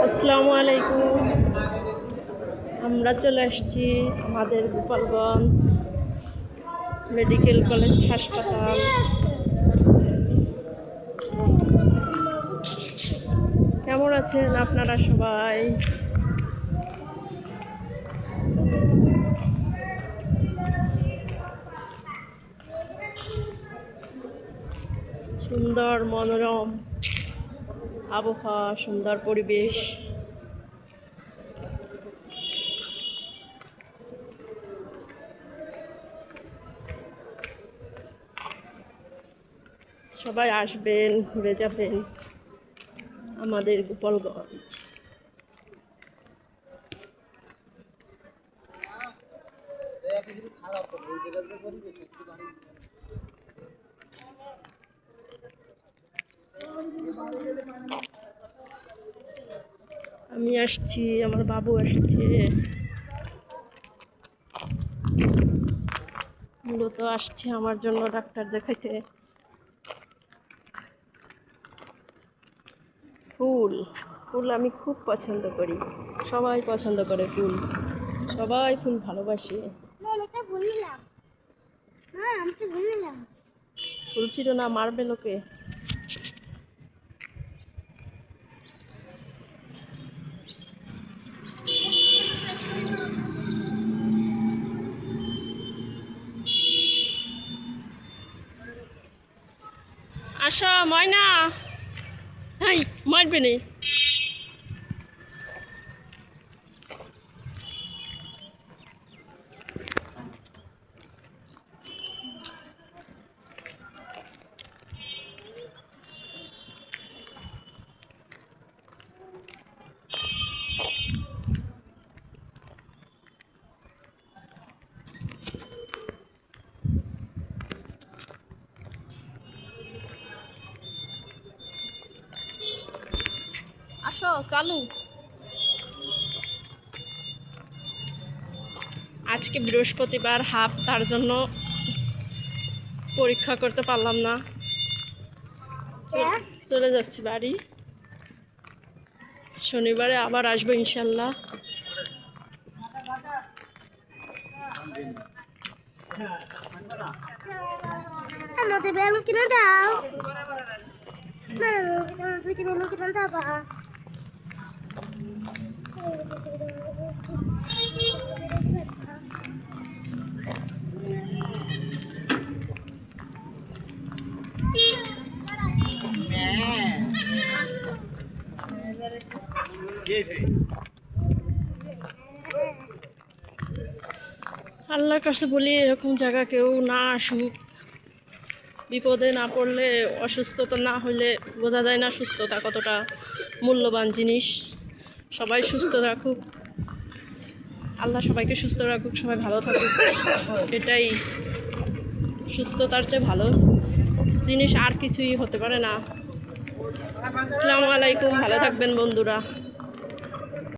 আসসালামু আলাইকুম। আমরা চলে আসছি আমাদের গোপালগঞ্জ মেডিকেল কলেজ হাসপাতাল। কেমন আছেন আপনারা সবাই? সুন্দর মনোরম আবহাওয়া, সুন্দর পরিবেশ। সবাই আসবেন, ঘুরে যাবেন আমাদের গোপালগঞ্জ। আমি আসছি, আমার বাবু আসছে। মূলত আসছি আমার জন্য ডাক্তার দেখাইতে। ফুল ফুল আমি খুব পছন্দ করি, সবাই পছন্দ করে ফুল, সবাই ফুল ভালোবাসে। ফুল ছিল না, মারবে লোকে। আসো ময়না, হাই মারবে নি। আসো চালু। আজকে বৃহস্পতিবার হাফ, তার জন্য পরীক্ষা করতে পারলাম না। চলে যাচ্ছি বাড়ি, শনিবারে আবার আসবো ইনশাল্লাহ। বেলুন কিনে দাও, বেলুন কিনে দাও। আল্লাহর কাছে বলি এরকম জায়গা কেউ না আসুক। বিপদে না পড়লে, অসুস্থতা না হলে বোঝা যায় না সুস্থতা কতটা মূল্যবান জিনিস। সবাই সুস্থ রাখুক, আল্লাহ সবাইকে সুস্থ রাখুক, সবাই ভালো থাকুক, এটাই সুস্থতার চেয়ে ভালো জিনিস আর কিছুই হতে পারে না। আসসালামু আলাইকুম, ভালো থাকবেন বন্ধুরা।